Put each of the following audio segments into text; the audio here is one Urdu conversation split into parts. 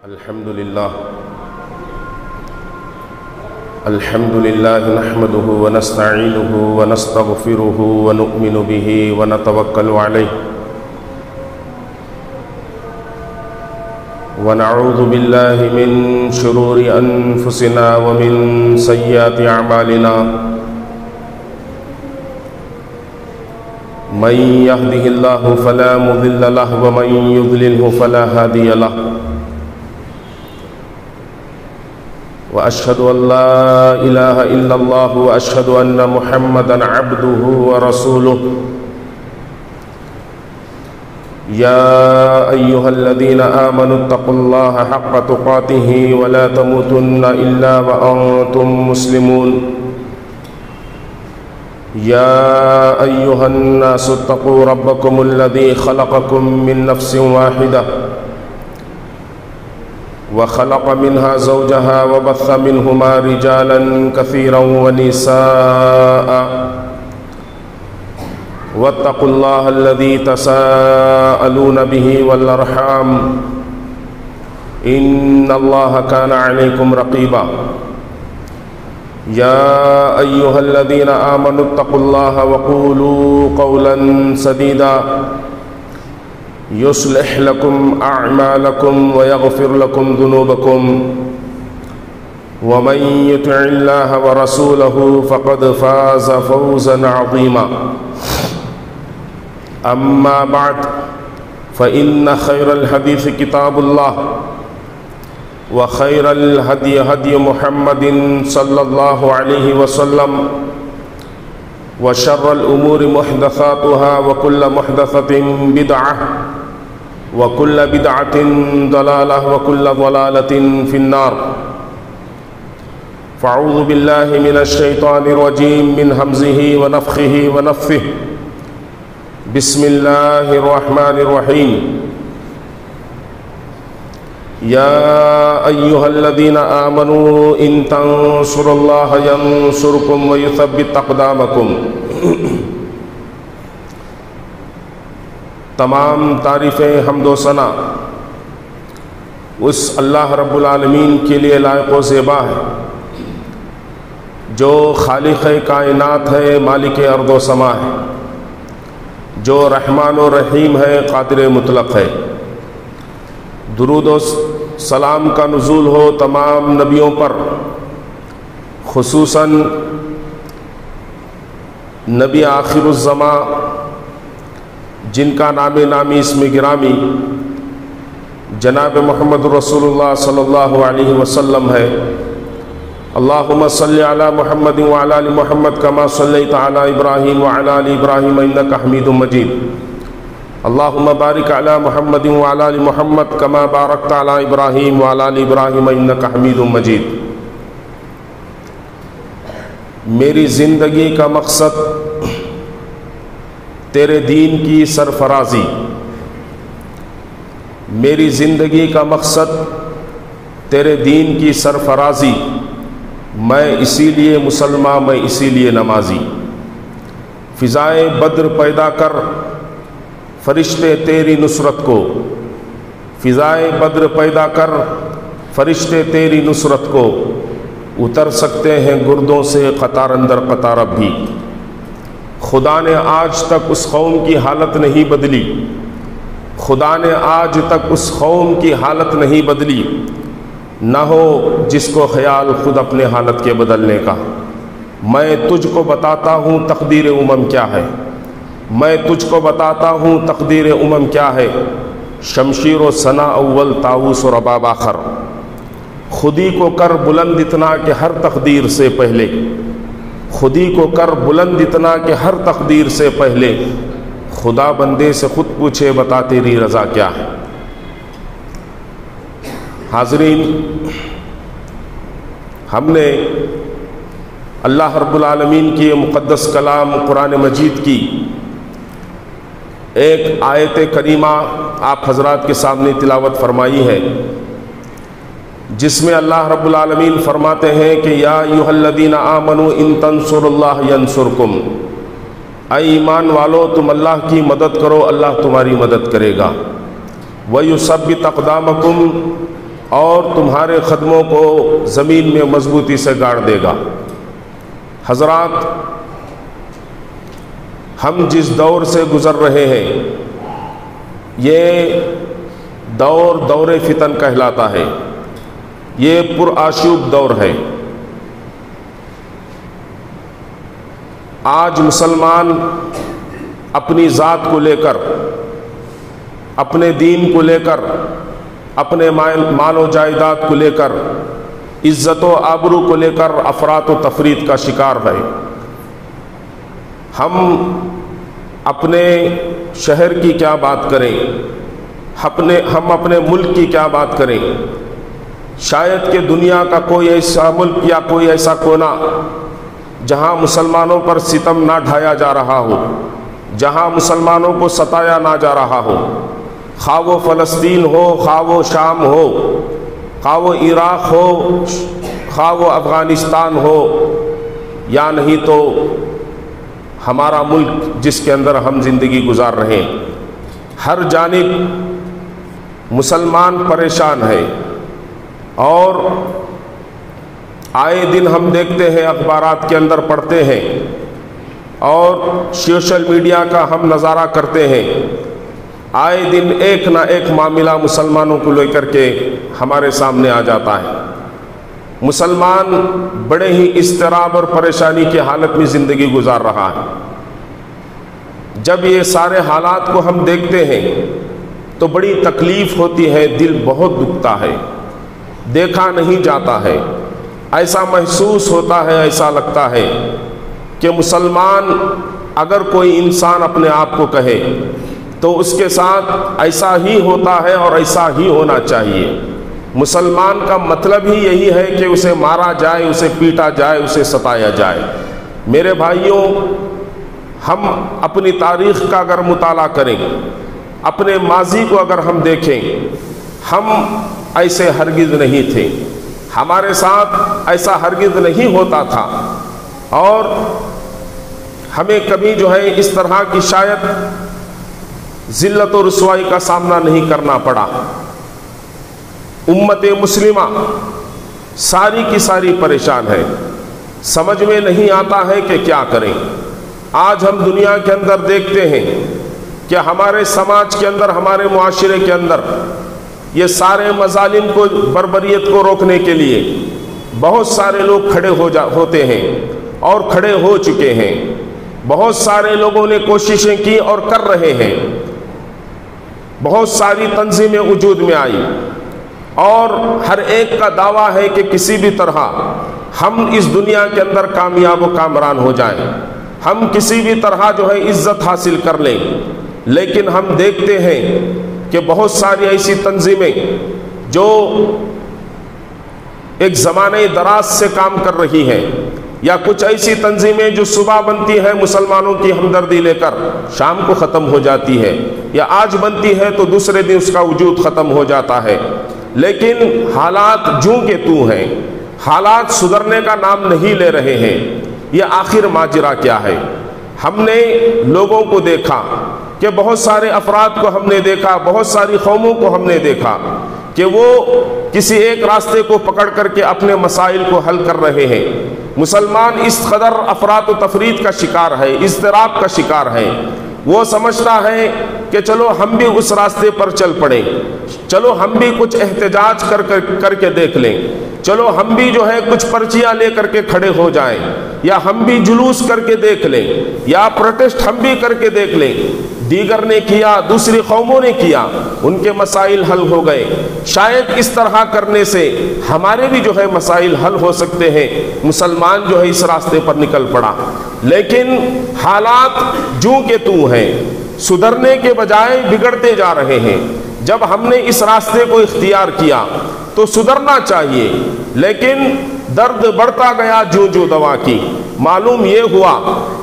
الحمد لله نحمده ونستعينه ونستغفره ونؤمن به ونتوكل عليه ونعوذ بالله من شرور أنفسنا ومن سيئات أعمالنا من يهده الله فلا مضل له ومن يضلله فلا هادي له وأشهد أن لا إله إلا الله وأشهد أن محمدًا عبده ورسوله يا أيها الذين آمنوا اتقوا الله حق تقاته ولا تموتن إلا وأنتم مسلمون يا أيها الناس اتقوا ربكم الذي خلقكم من نفس واحدة وخلق منها زوجها وبث منهما رجالا كثيرا ونساء واتقوا الله الذي تساءلون به والأرحام إن الله كان عليكم رقيبا يا أيها الذين آمنوا اتقوا الله وقولوا قولا سديدا يصلح لكم أعمالكم ويغفر لكم ذنوبكم ومن يطع الله ورسوله فقد فاز فوزا عظيما أما بعد فإن خير الحديث كتاب الله وخير الهدي هدي محمد صلى الله عليه وسلم وشر الأمور محدثاتها وكل محدثة بدعة وكل بدعة ضلالة وكل ضلالة في النار فأعوذ بالله من الشيطان الرجيم من همزه ونفخه ونفثه بسم الله الرحمن الرحيم يا أيها الذين آمنوا إن تنصروا الله ينصركم ويثبت أقدامكم تمام تعریفیں حمد و ثنا اس اللہ رب العالمین کے لیے لائق و زیبا ہے جو خالق کائنات ہے، مالک ارض و سما ہے، جو رحمان و رحیم ہے، قادر مطلق ہے۔ درود و سلام کا نزول ہو تمام نبیوں پر، خصوصاً نبی آخر الزماں جن کا نام نامی اسم گرامی جناب محمد رسول اللہ صلی اللہ علیہ وسلم ہے۔ اللہم صلی علی محمد وعلی آل محمد کما صلیت علی ابراہیم وعلی آل ابراہیم انک حمید مجید۔ اللہم بارک علی محمد وعلی آل محمد کما بارکت علی ابراہیم وعلی آل ابراہیم انک حمید مجید۔ میری زندگی کا مقصد تیرے دین کی سرفرازی، میری زندگی کا مقصد تیرے دین کی سرفرازی، میں اسی لیے مسلمان، میں اسی لیے نمازی۔ فضائے بدر پیدا کر فرشتے تیری نصرت کو، فضائے بدر پیدا کر فرشتے تیری نصرت کو، اتر سکتے ہیں گردوں سے قطار اندر قطار اب بھی۔ خدا نے آج تک اس قوم کی حالت نہیں بدلی، خدا نے آج تک اس قوم کی حالت نہیں بدلی، نہ ہو جس کو خیال خود اپنے حالت کے بدلنے کا۔ میں تجھ کو بتاتا ہوں تقدیر امم کیا ہے، میں تجھ کو بتاتا ہوں تقدیر امم کیا ہے، شمشیر و ثنا اول طاؤس و رباب آخر۔ خودی کو کر بلند اتنا کہ ہر تقدیر سے پہلے، خودی کو کر بلند اتنا کہ ہر تقدیر سے پہلے، خدا بندے سے خود پوچھے بتا تیری رضا کیا ہے۔ حاضرین، ہم نے اللہ رب العالمین کی یہ مقدس کلام قرآن مجید کی ایک آیت کریمہ آپ حضرات کے سامنے تلاوت فرمائی ہے، جس میں اللہ رب العالمین فرماتے ہیں کہ یا ایھا الذین آمنوا ان تنصروا اللہ ینصرکم، اے ایمان والو تم اللہ کی مدد کرو، اللہ تمہاری مدد کرے گا۔ وَيُثَبِّتْ أَقْدَامَكُمْ، اور تمہارے قدموں کو زمین میں مضبوطی سے گاڑ دے گا۔ حضرات، ہم جس دور سے گزر رہے ہیں یہ دور فتن کہلاتا ہے، یہ پرآشوب دور ہے۔ آج مسلمان اپنی ذات کو لے کر، اپنے دین کو لے کر، اپنے مال و جائیداد کو لے کر، عزت و آبرو کو لے کر افراط و تفریط کا شکار ہے۔ ہم اپنے شہر کی کیا بات کریں، ہم اپنے ملک کی کیا بات کریں؟ شاید کہ دنیا کا کوئی ایسا ملک یا کوئی ایسا کونا جہاں مسلمانوں پر ستم نہ ڈھایا جا رہا ہو، جہاں مسلمانوں کو ستایا نہ جا رہا ہو، خواہ وہ فلسطین ہو، خواہ وہ شام ہو، خواہ وہ عراق ہو، خواہ وہ افغانستان ہو، یا نہیں تو ہمارا ملک جس کے اندر ہم زندگی گزار رہے ہیں، ہر جانب مسلمان پریشان ہے۔ اور آئے دن ہم دیکھتے ہیں، اخبارات کے اندر پڑھتے ہیں اور سوشل میڈیا کا ہم نظارہ کرتے ہیں، آئے دن ایک نہ ایک معاملہ مسلمانوں کو لے کر کے ہمارے سامنے آ جاتا ہے۔ مسلمان بڑے ہی اضطراب اور پریشانی کی حالت میں زندگی گزار رہا ہے۔ جب یہ سارے حالات کو ہم دیکھتے ہیں تو بڑی تکلیف ہوتی ہے، دل بہت دکھتا ہے، دیکھا نہیں جاتا ہے، ایسا محسوس ہوتا ہے، ایسا لگتا ہے کہ مسلمان اگر کوئی انسان اپنے آپ کو کہے تو اس کے ساتھ ایسا ہی ہوتا ہے اور ایسا ہی ہونا چاہیے۔ مسلمان کا مطلب ہی یہی ہے کہ اسے مارا جائے، اسے پیٹا جائے، اسے ستایا جائے۔ میرے بھائیوں، ہم اپنی تاریخ کا اگر مطالعہ کریں، اپنے ماضی کو اگر ہم دیکھیں، ہم ایسے ہرگز نہیں تھے، ہمارے ساتھ ایسا ہرگز نہیں ہوتا تھا، اور ہمیں کبھی جو ہے اس طرح کی شاید ذلت و رسوائی کا سامنا نہیں کرنا پڑا۔ امت مسلمہ ساری کی ساری پریشان ہے، سمجھ میں نہیں آتا ہے کہ کیا کریں۔ آج ہم دنیا کے اندر دیکھتے ہیں کہ ہمارے سماج کے اندر، ہمارے معاشرے کے اندر یہ سارے مظالم کو، بربریت کو روکنے کے لیے بہت سارے لوگ کھڑے ہوتے ہیں اور کھڑے ہو چکے ہیں۔ بہت سارے لوگوں نے کوششیں کی اور کر رہے ہیں، بہت ساری تنظیمیں وجود میں آئی، اور ہر ایک کا دعویٰ ہے کہ کسی بھی طرح ہم اس دنیا کے اندر کامیاب و کامران ہو جائیں، ہم کسی بھی طرح جو ہے عزت حاصل کر لیں۔ لیکن ہم دیکھتے ہیں کہ بہت ساری ایسی تنظیمیں جو ایک زمانے دراز سے کام کر رہی ہیں، یا کچھ ایسی تنظیمیں جو صبح بنتی ہیں مسلمانوں کی ہمدردی لے کر، شام کو ختم ہو جاتی ہے، یا آج بنتی ہے تو دوسرے دن اس کا وجود ختم ہو جاتا ہے۔ لیکن حالات جوں کے توں ہیں، حالات سدھرنے کا نام نہیں لے رہے ہیں۔ یہ آخر ماجرا کیا ہے؟ ہم نے لوگوں کو دیکھا کہ بہت سارے افراد کو ہم نے دیکھا، بہت ساری قوموں کو ہم نے دیکھا کہ وہ کسی ایک راستے کو پکڑ کر کے اپنے مسائل کو حل کر رہے ہیں۔ مسلمان اس قدر افراط و تفریط کا شکار ہے، اضطراب کا شکار ہے، وہ سمجھتا ہے کہ چلو ہم بھی اس راستے پر چل پڑیں، چلو ہم بھی کچھ احتجاج کر کے دیکھ لیں، چلو ہم بھی جو ہے کچھ پرچیاں لے کر کے کھڑے ہو جائیں، یا ہم بھی جلوس کر کے دیکھ لیں، یا پروٹیسٹ ہم بھی کر کے دیکھ لیں۔ دیگر نے کیا، دوسری قوموں نے کیا، ان کے مسائل حل ہو گئے، شاید اس طرح کرنے سے ہمارے بھی جو ہے مسائل حل ہو سکتے ہیں۔ مسلمان جو ہے اس راستے پر نکل پڑا، لیکن حالات جوں کے توں ہیں، سدھرنے کے بجائے بگڑتے جا رہے ہیں۔ جب ہم نے اس راستے کو اختیار کیا تو سدھرنا چاہیے، لیکن درد بڑھتا گیا جوں جوں دوا کی۔ معلوم یہ ہوا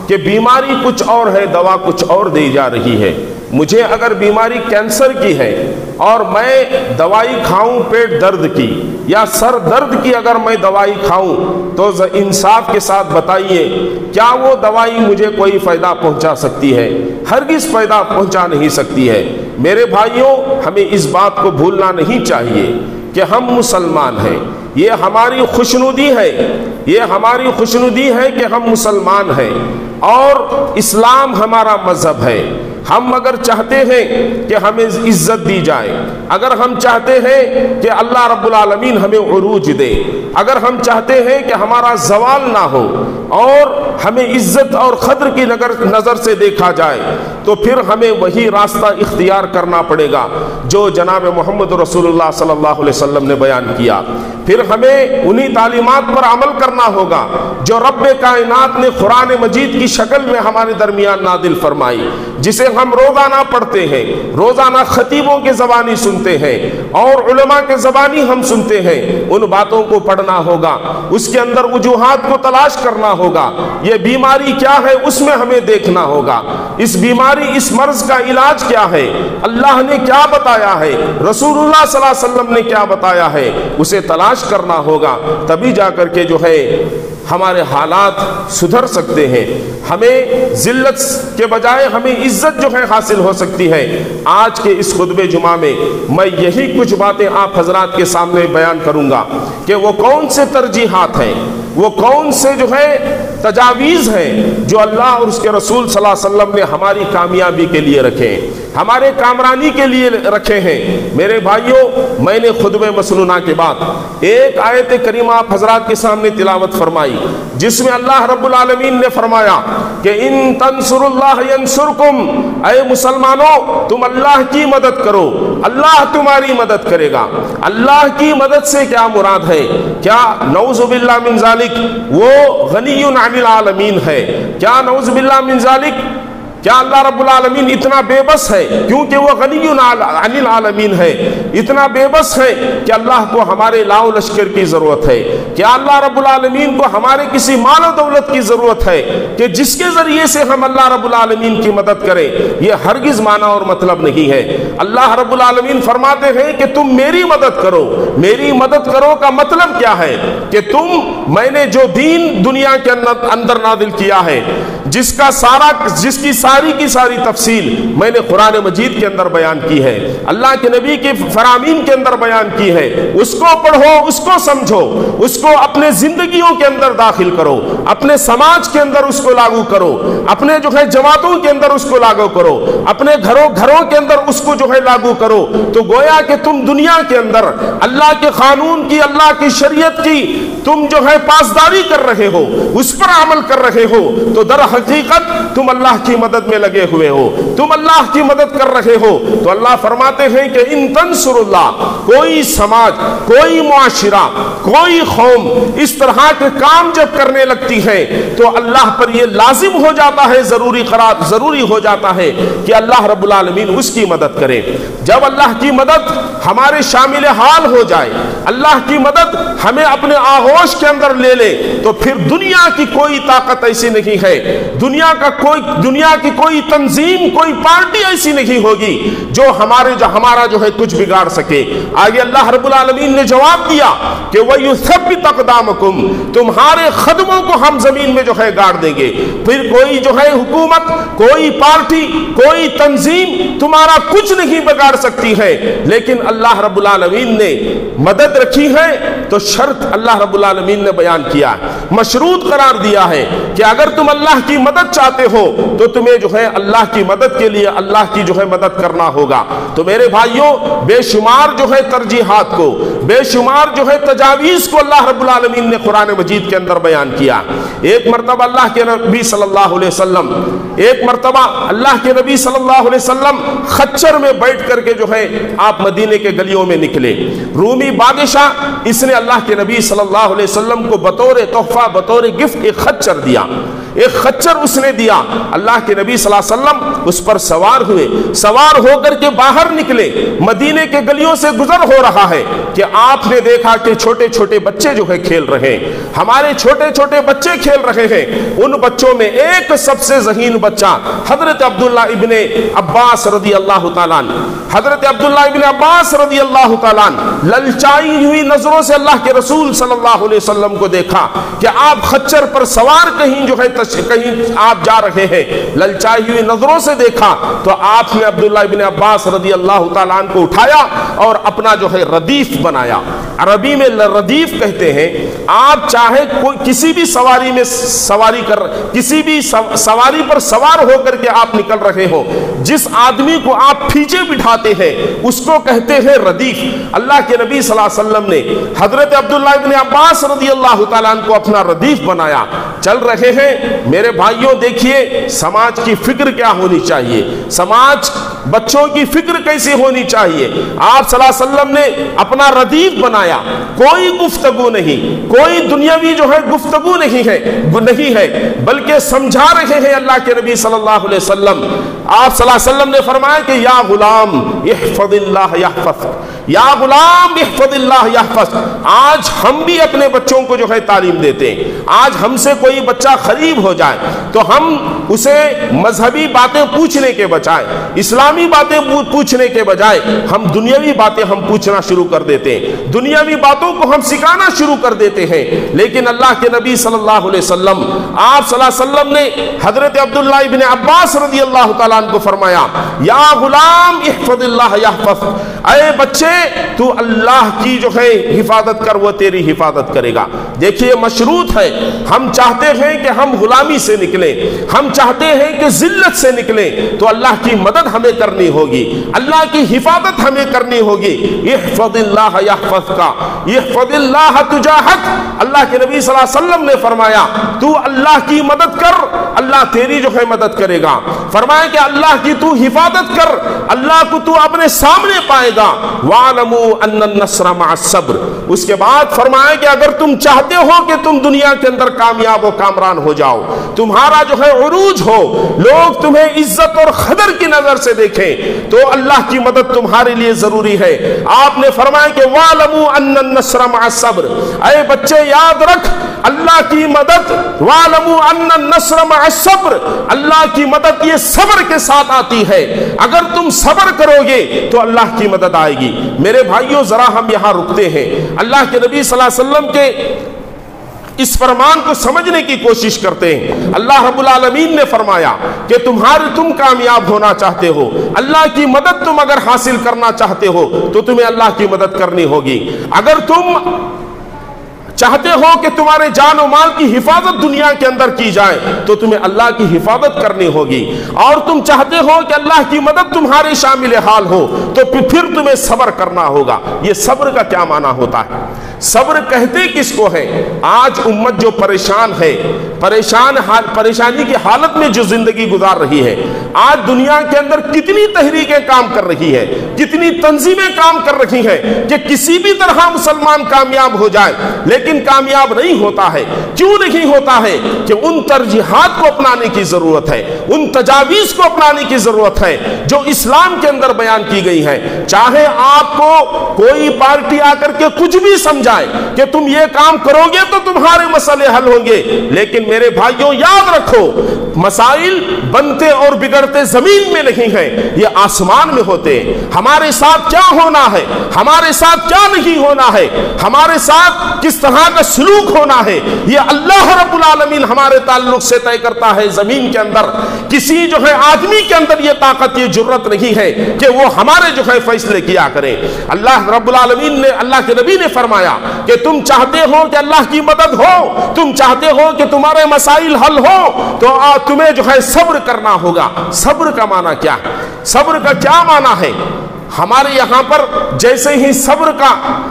کہ بیماری کچھ اور ہے، دوا کچھ اور دی جا رہی ہے۔ مجھے اگر بیماری کینسر کی ہے اور میں دوائی کھاؤں پیٹ درد کی یا سر درد کی، اگر میں دوائی کھاؤں تو انصاف کے ساتھ بتائیے کیا وہ دوائی مجھے کوئی فائدہ پہنچا سکتی ہے؟ ہرگز فائدہ پہنچا نہیں سکتی ہے۔ میرے بھائیوں، ہمیں اس بات کو بھولنا نہیں چاہیے کہ ہم مسلمان ہیں، یہ ہماری خوشنودی ہے، یہ ہماری خوشنودی ہے کہ ہم مسلمان ہیں اور اسلام ہمارا مذہب ہے۔ ہم اگر چاہتے ہیں کہ ہمیں عزت دی جائے، اگر ہم چاہتے ہیں کہ اللہ رب العالمین ہمیں عروج دے، اگر ہم چاہتے ہیں کہ ہمارا زوال نہ ہو اور ہمیں عزت اور قدر کی نظر سے دیکھا جائے، تو پھر ہمیں وہی راستہ اختیار کرنا پڑے گا جو جناب محمد رسول اللہ صلی اللہ علیہ وسلم نے بیان کیا۔ پھر ہمیں انہی تعلیمات پر عمل کرنا ہوگا جو رب کائنات نے قرآن مجید کی شکل میں ہمارے درمیان نازل فرمائی، جسے ہم روزانہ پڑھتے ہیں، روزانہ خطیبوں کے زبانی سنتے ہیں اور علماء کے زبانی ہم سنتے ہیں۔ ان باتوں کو پڑھنا ہوگا، اس کے اندر وجوہات کو تلاش کرنا ہوگا، یہ بیماری کیا ہے اس میں ہمیں دیکھنا ہوگا، اس بیماری اس مرض کا علاج کیا ہے، اللہ نے کیا بتایا ہے، رسول اللہ صلی اللہ علیہ وسلم نے کیا بتایا ہے، اسے تلاش کرنا ہوگا، تبھی جا کر کے جو ہے ہمارے حالات سدھر سکتے ہیں، ہمیں ذلت کے بجائے ہمیں عزت جو ہے حاصل ہو سکتی ہے۔ آج کے اس خطبہ جمعہ میں میں یہی کچھ باتیں آپ حضرات کے سامنے بیان کروں گا کہ وہ کون سے ترجیحات ہیں، وہ کون سے جو ہے تجاویز ہیں جو اللہ اور اس کے رسول صلی اللہ علیہ وسلم نے ہماری کامیابی کے لیے رکھے ہیں، ہمارے کامرانی کے لیے رکھے ہیں۔ میرے بھائیوں، میں نے خطبہ مسنونہ کے بعد ایک آیت کریمہ آپ حضرات کے سامنے تلاوت فرمائی، جس میں اللہ رب العالمین نے فرمایا کہ ان تنصر اللہ ینصرکم، اے مسلمانوں تم اللہ کی مدد کرو، اللہ تمہاری مدد کرے گا۔ اللہ کی مدد سے کیا مراد ہے؟ کیا نعوذ باللہ من ذالک وہ غنی عن العالمین ہے؟ کیا نعوذ باللہ من ذالک کیا اللہ رب العالمین اتنا بے بس ہے؟ کیونکہ وہ غنی عن العالمین ہے، اتنا بے بس ہے کہ اللہ کو ہمارے لاؤ لشکر کی ضرورت ہے؟ کیا اللہ رب العالمین کو ہمارے کسی مال و دولت کی ضرورت ہے کہ جس کے ذریعے سے ہم اللہ رب العالمین کی مدد کریں؟ یہ ہرگز معنی اور مطلب نہیں ہے۔ اللہ رب العالمین فرماتے ہیں کہ تم میری مدد کرو۔ میری مدد کرو کا مطلب کیا ہے؟ کہ میں نے جو دین دنیا کے اندر نازل کیا ہے، جس کی ساری کی ساری تفصیل میں نے قرآن مجید کے اندر بیان کی ہے، اللہ کے نبی کی فرامین کے اندر بیان کی ہے، اس کو پڑھو، اس کو سمجھو، اس کو اپنے زندگیوں کے اندر داخل کرو، اپنے سماج کے اندر اس کو لاگو کرو، اپنے جو ہے جماعتوں کے اندر اس کو لاگو کرو، اپنے گھروں کے اندر اس کو جو ہے لاگو کرو، تو گویا کہ تم دنیا کے اندر اللہ کے قانون کی، اللہ کی شریعت کی تم جو ہے پاسداری کر رہے ہو، اس پر عمل کر رہے ہو، تو در حقیقت تم اللہ کی مدد میں لگے ہوئے ہو، تم اللہ کی مدد کر رہے ہو۔ تو اللہ فرماتے ہیں کہ ان تنصر اللہ، کوئی سماج، کوئی معاشرہ، کوئی قوم اس طرح کے کام جب کرنے لگتی ہے تو اللہ پر یہ لازم ہو جاتا ہے، ضروری ہو جاتا ہے کہ اللہ رب العالمین اس کی مدد کرے۔ جب اللہ کی مدد ہمارے شامل حال ہو جائے، اللہ کی مدد ہمیں اپنے آغوش کے اندر لے لے، تو پھر دنیا کی کوئی طاقت ایسی نہیں ہے، دنیا کی کوئی تنظیم، کوئی پارٹی ایسی نہیں ہوگی جو ہمارا جو ہے کچھ بگاڑ سکے۔ آگے اللہ رب العالمین نے جواب دیا کہ وَيُثَبِّتُ أَقْدَامَكُمْ، تمہارے قدموں کو ہم زمین میں جو ہے گاڑ دیں گے۔ پھر کوئی جو ہے حکومت، کوئی پارٹی، کوئی تنظیم تمہارا کچھ نہیں بگاڑ سکتی ہے، لیکن اللہ رب العالمین نے مدد رکھی ہے تو شرط اللہ رب العالمین نے بیان کیا، مشروط قرار دیا ہے کہ اگر تم اللہ کی مدد چاہتے ہو تو تمہیں جو ہے اللہ کی مدد کے لیے اللہ کی جو ہے مدد کرنا ہوگا۔ تو میرے بھائیوں، بے شمار جو ہے ترجیحات کو، بے شمار جو ہے تجاویز کو اللہ رب العالمین نے قرآن مجید کے اندر بیان کیا۔ ایک مرتبہ اللہ کے نبی صلی اللہ علیہ وسلم خچر میں بیٹھ کر کے جو ہے آپ مدینے کے گلیوں میں نکلے۔ رومی بادشاہ اس نے اللہ کے نبی صلی اللہ علیہ وسلم کو بطور تحفہ، بطور گفٹ ایک خچر دیا، ایک خچر اس نے دیا۔ اللہ کے نبی صلی اللہ علیہ وسلم اس پر سوار ہوئے، سوار ہو کر کے باہر نکلے، مدینے کے گلیوں سے گزر ہو رہا ہے کہ آپ نے دیکھا کہ چھوٹے چھوٹے بچے جو ہے کھیل رہے ہیں، ہمارے چھوٹے چھوٹے بچے کھیل رہے ہیں۔ ان بچوں میں ایک سب سے ذہین بچہ حضرت عبداللہ ابن عباس رضی اللہ تعالیٰ عنہ، حضرت عبداللہ ابن عباس رضی اللہ تعالیٰ عنہ للچائی ہوئی نظروں سے اللہ کے رسول صلی اللہ علیہ وسلم کو دیکھا کہ آپ خچر پر سوار کہیں جو ہے کہیں آپ جا رہے ہیں، للچائی ہوئی نظروں سے دیکھا تو آپ نے عبداللہ ابن عباس رضی اللہ تعالیٰ عنہ کو اٹھایا اور اپنا جو ہے ردیف بنایا۔ عربی میں ردیف کہتے ہیں، آپ چاہے کوئی کسی بھی سواری میں کسی بھی سواری پر سوار ہو کر کے آپ نکل رہے ہو، جس آدمی کو آپ پیچھے بٹھاتے ہیں اس کو کہتے ہیں ردیف۔ اللہ کے نبی صلی اللہ علیہ وسلم نے حضرت عبداللہ ابن عباس رضی اللہ تعالیٰ عنہ کو اپنا ردیف بنایا۔ چل رہے ہیں میرے بھائیوں، دیکھیے سماج کی فکر کیا ہونی چاہیے، سماج بچوں کی فکر کیسی ہونی چاہیے۔ آپ صلی اللہ علیہ وسلم نے اپنا ردیف بنایا، کوئی گفتگو نہیں، کوئی دنیاوی جو ہے گفتگو نہیں ہے، بلکہ سمجھا رہے ہیں اللہ کے نبی صلی اللہ علیہ وسلم۔ آپ صلی اللہ علیہ وسلم نے فرمایا کہ یا غلام احفظ اللہ یحفظ، یا غلام احفظ اللہ یحفظ۔ آج ہم بھی اپنے بچوں کو جو ہے تعلیم دیتے ہیں۔ آج ہم سے کوئی بچہ غریب ہو جائے تو ہم اسے مذہبی باتیں پوچھنے کے بجائے، اسلامی باتیں پوچھنے کے بجائے ہم دنیاوی باتیں ہم پوچھنا شروع کر دیتے ہیں، دنیاوی باتوں کو ہم سکھانا شروع کر دیتے ہیں۔ لیکن اللہ کے نبی صلی اللہ علیہ وسلم، آپ صلی اللہ علیہ وسلم نے حضرت عبداللہ ابن عباس رضی اللہ تعالیٰ عنہ کو فرمایا یا غلام احفظ اللہ یحفظ، اے بچے تو اللہ کی جو ہے حفاظت کر، وہ تیری حفاظت کرے گا۔ دیکھیے مشروط ہے، ہم چاہتے ہیں کہ ہم غلامی سے نکلیں، ہم چاہتے ہیں کہ ذلت سے نکلیں، تو اللہ کی مدد ہمیں کرنی ہوگی، اللہ کی حفاظت ہمیں کرنی ہوگی۔ احفظ اللہ یحفظ کا، احفظ اللہ تجاہک، اللہ کے نبی صلی اللہ علیہ وسلم نے فرمایا تو اللہ کی مدد کر، اللہ تیری جو ہے مدد کرے گا۔ فرمایا کہ اللہ کی تو حفاظت کر، اللہ کو تو اپنے سامنے پائے گا۔ وَاعْلَمُوا أَنَّ النَّصْرَ مَعَ الصَّبْرِ، اس کے بعد فرمایا کہ اگر تم چاہتے ہو کہ تم دنیا کے اندر کامیاب و کامران ہو جاؤ، تمہارا جو ہے عروج ہو، لوگ تمہیں عزت اور قدر کی نظر سے دیکھیں، تو اللہ کی مدد تمہارے لیے ضروری ہے۔ آپ نے فرمایا کہ وَاعْلَمُوا أَنَّ النَّصْرَ مَعَ الصَّبْرِ، اے بچے یاد رکھ اللہ کی مدد، وَاعْلَمُوا أَنَّ النَّصْرَ مَعَ الصَّبْرِ، اللہ کی مدد یہ صبر کے ساتھ آتی ہے۔ اگر تم صبر کرو گے تو اللہ کی مدد آئے گی۔ میرے بھائیوں ذرا ہم یہاں رکتے ہیں، اللہ کے نبی صلی اللہ علیہ وسلم کے اس فرمان کو سمجھنے کی کوشش کرتے ہیں۔ اللہ رب العالمین نے فرمایا کہ تم کامیاب ہونا چاہتے ہو، اللہ کی مدد تم اگر حاصل کرنا چاہتے ہو تو تمہیں اللہ کی مدد کرنی ہوگی۔ اگر تم چاہتے ہو کہ تمہارے جان و مال کی حفاظت دنیا کے اندر کی جائے تو تمہیں اللہ کی حفاظت کرنی ہوگی، اور تم چاہتے ہو کہ اللہ کی مدد تمہارے شامل حال ہو تو پھر تمہیں صبر کرنا ہوگا۔ یہ صبر کا کیا معنی ہوتا ہے؟ صبر کہتے کس کو ہے؟ آج امت جو پریشان ہے، پریشانی کی حالت میں جو زندگی گزار رہی ہے، آج دنیا کے اندر کتنی تحریکیں کام کر رہی ہے، کتنی تنظیمیں کام کر رہی ہیں کہ کسی بھی طرح مسلمان کامیاب ہو جائے، لیکن کامیاب نہیں ہوتا ہے۔ کیوں نہیں ہوتا ہے؟ کہ ان ترجیحات کو اپنانے کی ضرورت ہے، ان تجاویز کو اپنانے کی ضرورت ہے جو اسلام کے اندر بیان کی گئی ہے۔ چاہے آپ کو کوئی پارٹی آ کر کے کچھ بھی سمجھائے کہ تم یہ کام کرو گے تو تمہارے مسئلے حل ہوں گے، لیکن میرے بھائیوں یاد رکھو مسائل بنتے اور بگڑتے زمین میں نہیں ہیں، یہ آسمان میں ہوتے ہیں۔ ہمارے ساتھ کیا ہونا ہے، ہمارے ساتھ کیا نہیں ہونا ہے، ہمارے ساتھ کس طرح کا سلوک ہونا ہے، یہ اللہ رب العالمین ہمارے تعلق سے طے کرتا ہے۔ زمین کے اندر کسی جو ہے آدمی کے اندر یہ طاقت، یہ جرت نہیں ہے کہ وہ ہمارے جو ہے فیصلے کیا کریں۔ اللہ رب العالمین نے، اللہ کے نبی نے فرمایا کہ تم چاہتے ہو کہ اللہ کی مدد ہو، تم چاہتے ہو کہ تمہارے مسائل حل ہو، تو تمہیں جو ہے صبر کرنا ہوگا۔ صبر کا معنی کیا ہے؟ صبر کا کیا معنی ہے؟ ہمارے یہاں پر جیسے ہی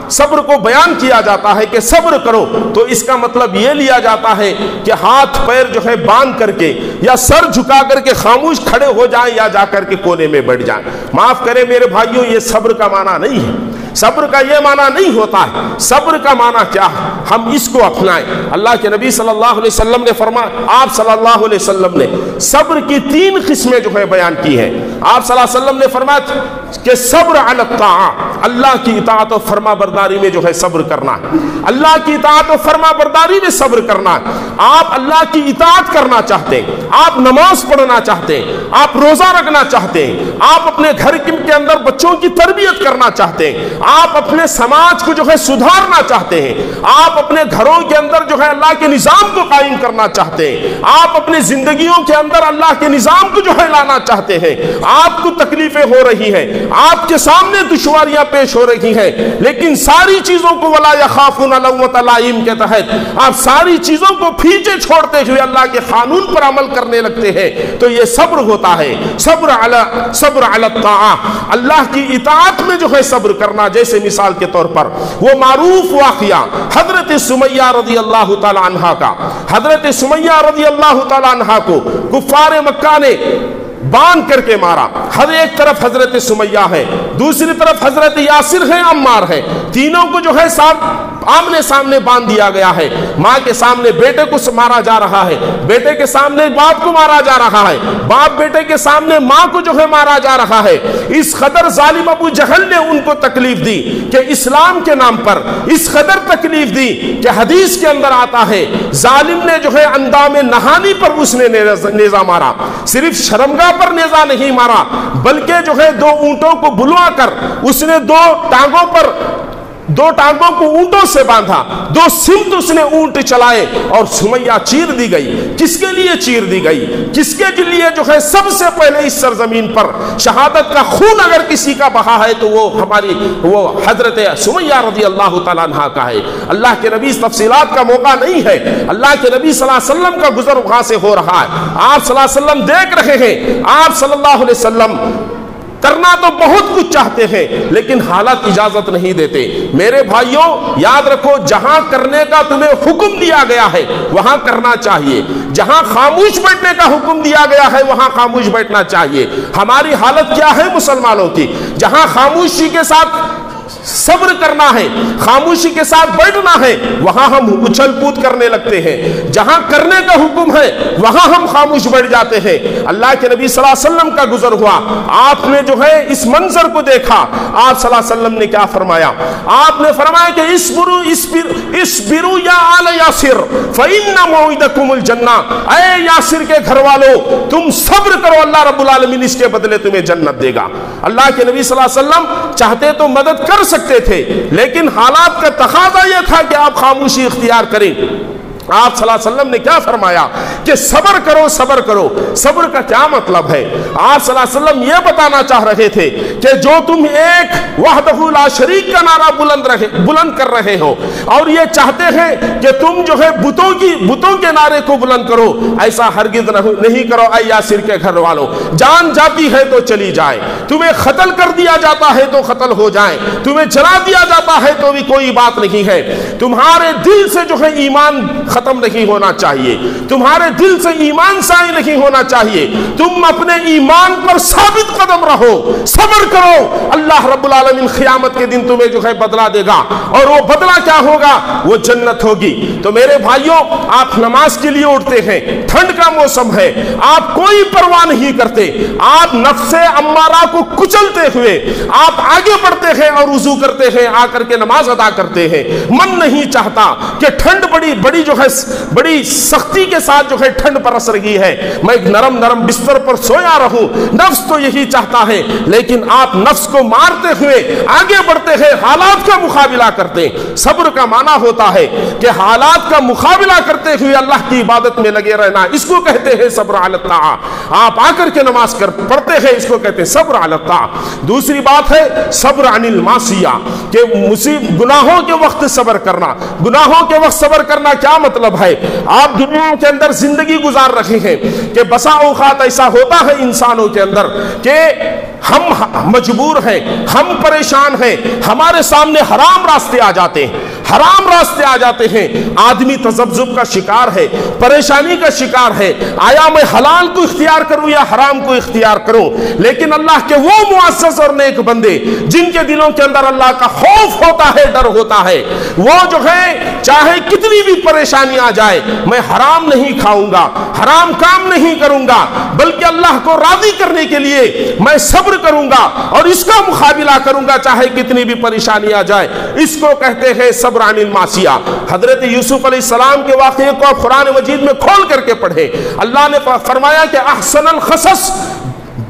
صبر کو بیان کیا جاتا ہے کہ صبر کرو، تو اس کا مطلب یہ لیا جاتا ہے کہ ہاتھ پیر جو ہے باندھ کر کے یا سر جھکا کر کے خاموش کھڑے ہو جائیں یا جا کر کے کونے میں بیٹھ جائیں۔ معاف کریں میرے بھائیوں، یہ صبر کا معنی نہیں ہے، صبر کا یہ معنی نہیں ہوتا ہے۔ صبر کا معنی کیا ہے؟ ہم اس کو اپنائیں۔ اللہ کے نبی صلی اللہ علیہ وسلم نے فرمایا، آپ صلی اللہ علیہ وسلم نے صبر کی 3 قسمیں جو ہے بیان کی ہیں۔ آپ صلی اللہ علیہ وسلم نے فرمایا کہ صبر علی الطاعہ، اللہ کی اطاعت و فرما برداری میں جو ہے صبر کرنا ہے، اللہ کی اطاعت و فرما برداری میں صبر کرنا ہے۔ آپ اللہ کی اطاعت کرنا چاہتے ہیں، آپ نماز پڑھنا چاہتے ہیں، آپ روزہ رکھنا چاہتے ہیں، آپ اپنے گھر کے اندر بچوں کی تربیت کرنا چاہتے ہیں، آپ اپنے سماج کو جو ہے سدھارنا چاہتے ہیں، آپ اپنے گھروں کے اندر جو ہے اللہ کے نظام کو قائم کرنا چاہتے ہیں، آپ اپنی زندگیوں کے اندر اللہ کے نظام کو جو ہے لانا چاہتے ہیں، آپ کو تکلیفیں ہو رہی ہیں، آپ کے سامنے دشواریاں پیش ہو رہی ہیں، لیکن ساری چیزوں کو ولا یخافون لومۃ لائم کے تحت آپ ساری چیزوں کو پیچھے چھوڑتے ہوئے اللہ کے قانون پر عمل کرنے لگتے ہیں، تو یہ صبر ہوتا ہے، صبر علی الطاعہ، اللہ کی اطاعت میں جو ہے صبر کرنا۔ جیسے مثال کے طور پر وہ معروف واقعہ حضرت سمیہ رضی اللہ تعالی عنہا کا، حضرت سمیہ رضی اللہ تعالی عنہا کو کفار مکہ نے باندھ کر کے مارا۔ ہر ایک طرف حضرت سمیہ ہے، دوسری طرف حضرت یاسر ہے، عمار ہے، تینوں کو جو ہے آمنے سامنے باندھ دیا گیا ہے۔ ماں کے سامنے بیٹے کو مارا جا رہا ہے، بیٹے کے سامنے باپ کو مارا جا رہا ہے، باپ بیٹے کے سامنے ماں کو جو ہے مارا جا رہا ہے۔ اس قدر ظالم ابو جہل نے ان کو تکلیف دی کہ اسلام کے نام پر، اس قدر تکلیف دی کہ حدیث کے اندر آتا ہے ظالم نے جو ہے اندام نہانی پر اس نے نیزہ مارا، صرف شرمگاہ پر نیزہ نہیں مارا بلکہ جو ہے 2 اونٹوں کو بلوا کر اس نے 2 ٹانگوں کو اونٹوں سے باندھا، 2 سمت اس نے اونٹ چلائے اور سمیہ چیر دی گئی۔ کس کے لیے چیر دی گئی؟ کس کے لیے جو ہے سب سے پہلے اس سرزمین پر شہادت کا خون اگر کسی کا بہا ہے تو وہ حضرت سمیہ رضی اللہ تعالیٰ عنہ کا ہے۔ اللہ کے نبی تفصیلات کا موقع نہیں ہے، اللہ کے نبی صلی اللہ علیہ وسلم کا گزر وہاں سے ہو رہا ہے، آپ صلی اللہ علیہ وسلم دیکھ رہے ہیں، آپ صلی اللہ علیہ وسلم کرنا تو بہت کچھ چاہتے ہیں لیکن حالات اجازت نہیں دیتے۔ میرے بھائیوں یاد رکھو، جہاں کرنے کا تمہیں حکم دیا گیا ہے وہاں کرنا چاہیے، جہاں خاموش بیٹھنے کا حکم دیا گیا ہے وہاں خاموش بیٹھنا چاہیے۔ ہماری حالت کیا ہے مسلمانوں کی؟ جہاں خاموشی کے ساتھ صبر کرنا ہے، خاموشی کے ساتھ بیٹھنا ہے، وہاں ہم اچھل کود کرنے لگتے ہیں، جہاں کرنے کا حکم ہے وہاں ہم خاموش بیٹھ جاتے ہیں۔ اللہ کے نبی صلی اللہ علیہ وسلم کا گزر ہوا، آپ نے جو ہے اس منظر کو دیکھا، آپ صلی اللہ علیہ وسلم نے کیا فرمایا؟ آپ نے فرمایا کہ اسبروا یا آل یاسر فإن موعدکم الجنہ، اے یاسر کے گھر والو تم صبر کرو، اللہ رب العالمین اس کے بدلے تمہیں جنت دے گا۔ اللہ کے نبی صلی اللہ علیہ وسلم چاہتے تو مدد کر سکتے تھے لیکن حالات کا تقاضا یہ تھا کہ آپ خاموشی اختیار کریں۔ آپ صلی اللہ علیہ وسلم نے کیا فرمایا کہ صبر کرو، صبر کرو۔ صبر کا کیا مطلب ہے؟ آپ صلی اللہ علیہ وسلم یہ بتانا چاہ رہے تھے کہ جو تم ایک وحدہ لا شریک کا نعرہ بلند کر رہے ہو اور یہ چاہتے ہیں کہ تم جو ہے بتوں کے نعرے کو بلند کرو، ایسا ہرگز نہیں کرو۔ اے یاسر کے گھر والوں، جان جاتی ہے تو چلی جائے، تمہیں قتل کر دیا جاتا ہے تو قتل ہو جائے، تمہیں جلا دیا جاتا ہے تو بھی کوئی بات نہیں ہے، تمہارے دل سے جو ہے ایمان ختم نہیں ہونا چاہیے، تمہارے دل سے ایمان سائی نہیں ہونا چاہیے، تم اپنے ایمان پر ثابت قدم رہو، صبر کرو۔ اللہ رب العالمین قیامت کے دن تمہیں جو ہے بدلہ دے گا، اور وہ بدلہ کیا ہوگا؟ وہ جنت ہوگی۔ تو میرے بھائیوں، آپ نماز کے لیے اٹھتے ہیں، ٹھنڈ کا موسم ہے، آپ کوئی پرواہ نہیں کرتے، آپ نفس امارہ کو کچلتے ہوئے آپ آگے بڑھتے ہیں اور وضو کرتے ہیں، آ کر کے نماز ادا کرتے ہیں۔ من نہیں چاہتا کہ ٹھنڈ بڑی جو ہے بڑی سختی کے ساتھ جو ہے ٹھنڈ برس رہی ہے، میں ایک نرم بستر پر سویا رہوں، نفس تو یہی چاہتا ہے، لیکن آپ نفس کو مارتے ہوئے آگے بڑھتے ہیں، حالات کا مقابلہ کرتے ہیں۔ صبر کا معنی ہوتا ہے کہ حالات کا مقابلہ کرتے ہوئے اللہ کی عبادت میں لگے رہنا، اس کو کہتے ہیں صبر علی الطاعہ۔ آپ آ کر کے نماز پڑھتے ہیں، اس کو کہتے ہیں صبر علی الطاعہ۔ دوسری بات ہے صبر عن المعصیہ، کہ گناہوں کے وقت صبر کرنا۔ گناہوں کے وقت صبر کرنا کیا مطلب ہے؟ آپ دنیا کے اندر زندگی گزار رہے ہیں کہ بسا اوقات ایسا ہوتا ہے انسانوں کے اندر کہ ہم مجبور ہیں، ہم پریشان ہیں، ہمارے سامنے حرام راستے آ جاتے ہیں، حرام راستے آ جاتے ہیں، آدمی تذبذب کا شکار ہے، پریشانی کا شکار ہے، آیا میں حلال کو اختیار کروں یا حرام کو اختیار کروں؟ لیکن اللہ کے وہ معزز اور نیک بندے جن کے دلوں کے اندر اللہ کا خوف ہوتا ہے، ڈر ہوتا ہے، وہ جو ہے چاہے کتنی بھی پریشانی آ جائے، میں حرام نہیں کھاؤں گا، حرام کام نہیں کروں گا، بلکہ اللہ کو راضی کرنے کے لیے میں صبر کروں گا اور اس کا مقابلہ کروں گا چاہے کتنی بھی پریشانی آ جائے۔ اس کو کہتے ہیں صبر عن المعصیہ۔ حضرت یوسف علیہ السلام کے واقعے کو آپ قرآن مجید میں کھول کر کے پڑھیں، اللہ نے فرمایا کہ احسن القصص،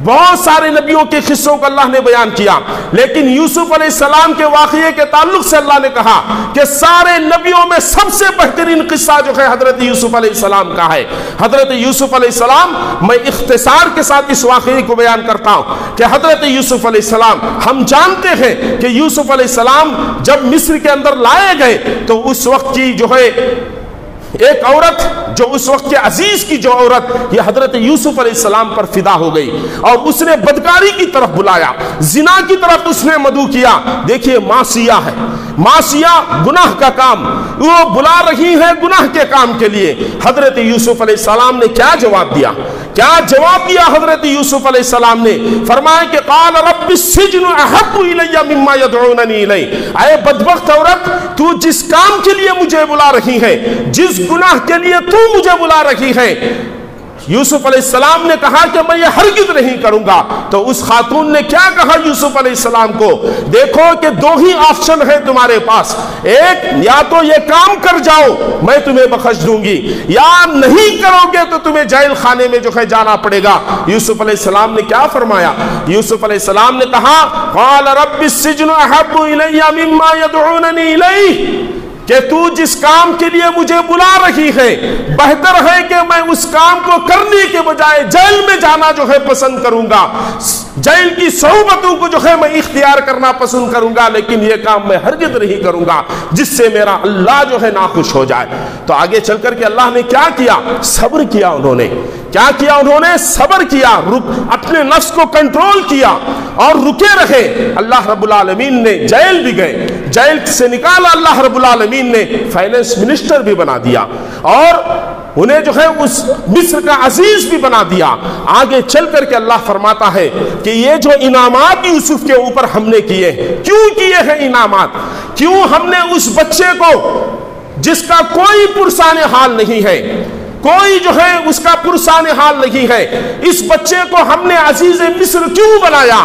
بہت سارے نبیوں کے قصوں کو اللہ نے بیان کیا، لیکن یوسف علیہ السلام کے واقعے کے تعلق سے اللہ نے کہا کہ سارے نبیوں میں سب سے بہترین قصہ جو ہے حضرت یوسف علیہ السلام کا ہے۔ حضرت یوسف علیہ السلام، میں اختصار کے ساتھ اس واقعے کو بیان کرتا ہوں کہ حضرت یوسف علیہ السلام، ہم جانتے ہیں کہ یوسف علیہ السلام جب مصر کے اندر لائے گئے تو اس وقت کی جو ہے ایک عورت، جو اس وقت کے عزیز کی جو عورت، یہ حضرت یوسف علیہ السلام پر فدا ہو گئی اور اس نے بدکاری کی طرف بلایا، زنا کی طرف اس نے مدعو کیا۔ دیکھیے معصیہ ہے، معصیہ گناہ کا کام، وہ بلا رہی ہے گناہ کے کام کے لیے۔ حضرت یوسف علیہ السلام نے کیا جواب دیا؟ کیا جواب دیا حضرت یوسف علیہ السلام نے؟ فرمایا کہ قال رب السجن احب الی مما یدعوننی الی۔ اے بدبخت عورت، تو جس کام کے لیے مجھے بلا رہی ہے، جس گناہ کے لیے تو مجھے بلا رہی ہے، یوسف علیہ السلام نے کہا کہ میں یہ ہرگز نہیں کروں گا۔ تو اس خاتون نے کیا کہا یوسف علیہ السلام کو؟ دیکھو کہ دو ہی آپشن ہے تمہارے پاس، ایک یا تو یہ کام کر جاؤ میں تمہیں بخش دوں گی، یا نہیں کرو گے تو تمہیں جیل خانے میں جو ہے جانا پڑے گا۔ یوسف علیہ السلام نے کیا فرمایا؟ یوسف علیہ السلام نے کہا قال رب السجن احب الی مما یدعوننی الیہ، کہ تو جس کام کے لیے مجھے بلا رہی ہے، بہتر ہے کہ میں اس کام کو کرنے کے بجائے جیل میں جانا جو ہے پسند کروں گا، جیل کی صحبتوں کو جو ہے میں اختیار کرنا پسند کروں گا، لیکن یہ کام میں ہرگز نہیں کروں گا جس سے میرا اللہ جو ہے ناخوش ہو جائے۔ تو آگے چل کر کے اللہ نے کیا کیا؟ صبر کیا انہوں نے۔ کیا کیا انہوں نے؟ صبر کیا، اپنے نفس کو کنٹرول کیا اور رکے رہے۔ اللہ رب العالمین نے جیل بھی گئے، جیل سے نکالا اللہ رب العالمین نے، فائنانس منسٹر بھی بنا دیا اور انہیں جو ہے اس مصر کا عزیز بھی بنا دیا۔ آگے چل کر کے اللہ فرماتا ہے کہ یہ جو انعامات یوسف کے اوپر ہم نے کیے، کیوں کیے ہیں انعامات؟ کیوں ہم نے اس بچے کو جس کا کوئی پرسان حال نہیں ہے، کوئی جو ہے اس کا پرسان حال نہیں ہے، اس بچے کو ہم نے عزیز مصر کیوں بنایا؟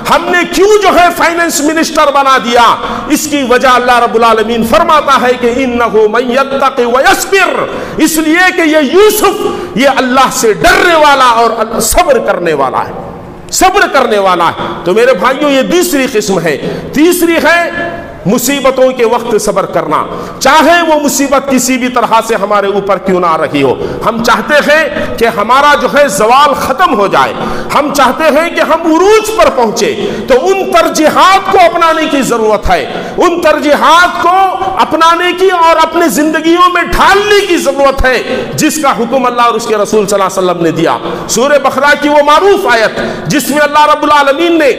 ہم نے کیوں جو ہے فائنانس منسٹر بنا دیا؟ اس کی وجہ اللہ رب العالمین فرماتا ہے کہ انہ من یتق ویصبر، اس لیے کہ یہ یوسف یہ اللہ سے ڈرنے والا اور صبر کرنے والا ہے، صبر کرنے والا ہے۔ تو میرے بھائیوں یہ دوسری قسم ہے۔ تیسری ہے مصیبتوں کے وقت صبر کرنا، چاہے وہ مصیبت کسی بھی طرح سے ہمارے اوپر کیوں نہ آ رہی ہو۔ ہم چاہتے ہیں کہ ہمارا جو ہے زوال ختم ہو جائے، ہم چاہتے ہیں کہ ہم عروج پر پہنچے، تو ان ترجیحات کو اپنانے کی ضرورت ہے، ان ترجیحات کو اپنانے کی اور اپنے زندگیوں میں ڈھالنے کی ضرورت ہے جس کا حکم اللہ اور اس کے رسول صلی اللہ علیہ وسلم نے دیا۔ سورہ بقرہ کی وہ معروف آیت جس میں اللہ رب العالمین نے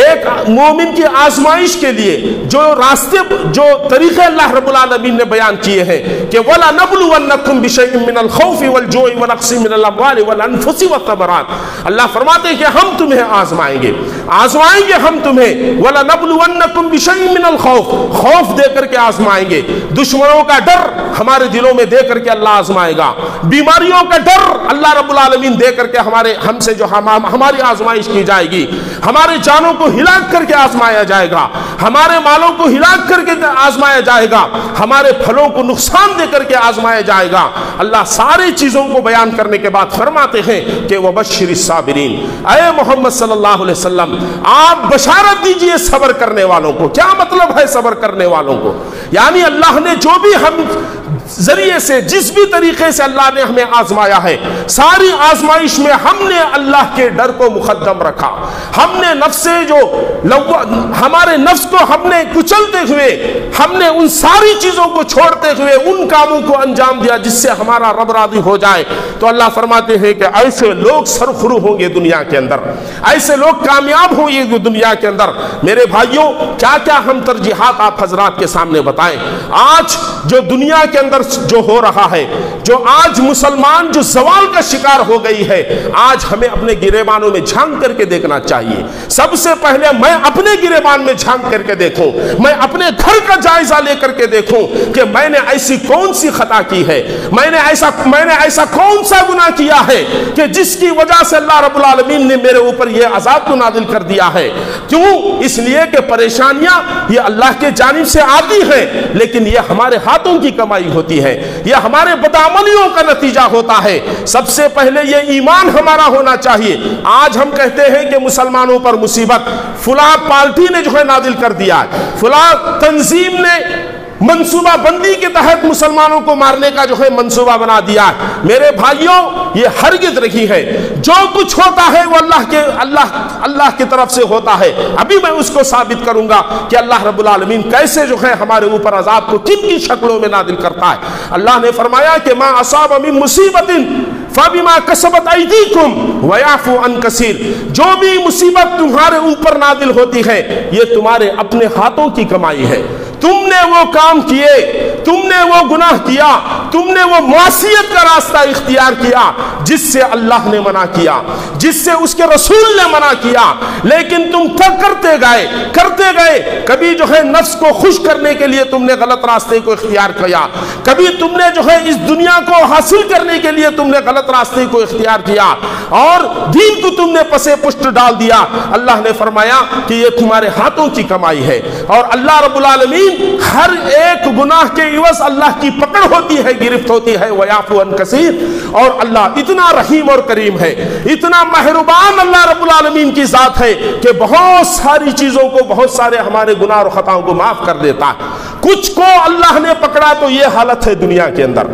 ایک مومن کی آزمائش کے لیے جو راستے، جو طریقے اللہ رب العالمین نے بیان کیے ہیں کہ وَلَنَبْلُوَنَّكُمْ بِشَيْءٍ مِّنَ الْخَوْفِ وَالْجُوعِ وَنَقْصٍ مِّنَ الْأَمْوَالِ وَالْأَنفُسِ وَالثَّمَرَاتِ۔ اللہ فرماتے ہیں کہ ہم تمہیں آزمائیں گے، آزمائیں گے ہم تمہیں۔ وَلَنَبْلُوَنَّكُمْ بِشَيْءٍ مِّنَ الْخَوْفِ، خوف دے کر کے آزمائیں گے، دشمنوں کا ڈر ہمارے دلوں میں دے کر کے اللہ آزمائے گا، بیماریوں کا ڈر اللہ رب العالمین دے کر کے ہم سے جو ہماری آزمائش کی جائے گی، ہمارے جانوں کو ہلاک کر کے آزمایا جائے گا، ہمارے مالوں کو ہلاک کر کے آزمایا جائے گا، ہمارے پھلوں کو نقصان دے کر کے آزمایا جائے گا۔ اللہ ساری چیزوں کو بیان کرنے کے بعد فرماتے ہیں کہ وَبَشِّرِ الصَّابِرِينَ، اے محمد صلی اللہ علیہ وسلم آپ بشارت دیجئے صبر کرنے والوں کو۔ کیا مطلب ہے صبر کرنے والوں کو؟ یعنی اللہ نے جو بھی ہم ذریعے سے، جس بھی طریقے سے اللہ نے ہمیں آزمایا ہے، ساری آزمائش میں ہم نے اللہ کے ڈر کو مقدم رکھا، ہم نے ہمارے نفس کو ہم نے کچلتے ہوئے، ہم نے ان ساری چیزوں کو چھوڑتے ہوئے ان کاموں کو انجام دیا جس سے ہمارا رب راضی ہو جائے۔ تو اللہ فرماتے ہیں کہ ایسے لوگ سرخرو ہوں گے دنیا کے اندر، ایسے لوگ کامیاب ہوں گے دنیا کے اندر۔ میرے بھائیوں، کیا کیا ہم ترجیحات آپ حضرات کے سامنے بتائیں۔ آج جو دنیا کے اندر جو ہو رہا ہے، جو آج مسلمان جو زوال کا شکار ہو گئی ہے، آج ہمیں اپنے گریبانوں میں جھانک کر کے دیکھنا چاہیے۔ سب سے پہلے میں اپنے گریبان میں جھانک کر کے دیکھوں، میں اپنے گھر کا جائزہ لے کر کے دیکھوں کہ میں نے ایسی کون سی خطا کی ہے، میں نے ایسا کون سا گناہ کیا ہے کہ جس کی وجہ سے اللہ رب العالمین نے میرے اوپر یہ عذاب کو نازل کر دیا ہے۔ کیوں؟ اس لیے کہ پریشانیاں یہ اللہ کے جانب سے آتی ہیں، لیکن یہ ہمارے ہاتھوں کی کمائی ہوتی ہے، یہ ہمارے بدعملیوں کا نتیجہ ہوتا ہے۔ سب سے پہلے یہ ایمان ہمارا ہونا چاہیے۔ آج ہم کہتے ہیں کہ مسلمانوں پر مصیبت فلاں پارٹی نے جو ہے نازل کر دیا، فلاں تنظیم نے منصوبہ بندی کے تحت مسلمانوں کو مارنے کا جو ہے منصوبہ بنا دیا۔ میرے بھائیوں، یہ ہرگز نہیں ہے۔ جو کچھ ہوتا ہے وہ اللہ کی طرف سے ہوتا ہے۔ ابھی میں اس کو ثابت کروں گا کہ اللہ رب العالمین کیسے جو ہے ہمارے اوپر عذاب کو کن کی شکلوں میں نازل کرتا ہے۔ اللہ نے فرمایا کہ ما اصاب من مصیبت فبما کسبت ایدیکم ویعفو عن کثیر، جو بھی مصیبت تمہارے اوپر نازل ہوتی ہے یہ تمہارے اپنے ہاتھوں کی کمائی ہے۔ تم نے وہ کام کیے، تم نے وہ گناہ کیا، تم نے وہ معصیت کا راستہ اختیار کیا جس سے اللہ نے منع کیا، جس سے اس کے رسول نے منع کیا، لیکن تم کرتے گئے۔ کبھی جو ہے نفس کو خوش کرنے کے لیے تم نے غلط راستے کو اختیار کیا، کبھی تم نے جو ہے اس دنیا کو حاصل کرنے کے لیے تم نے غلط راستے کو اختیار کیا، اور دین کو تم نے پسے پشت ڈال دیا۔ اللہ نے فرمایا کہ یہ تمہارے ہاتھوں کی کمائی ہے، اور اللہ رب العالمین ہر ایک گناہ کے عوض اللہ کی پکڑ ہوتی ہے، گرفت ہوتی ہے، وَيَعْفُو عَنْ كَثِيرٍ۔ اور اللہ اتنا رحیم اور کریم ہے، اتنا مہربان اللہ رب العالمین کی ذات ہے کہ بہت ساری چیزوں کو، بہت سارے ہمارے گناہ اور خطاؤں کو معاف کر دیتا ہے۔ کچھ کو اللہ نے پکڑا تو یہ حالت ہے دنیا کے اندر،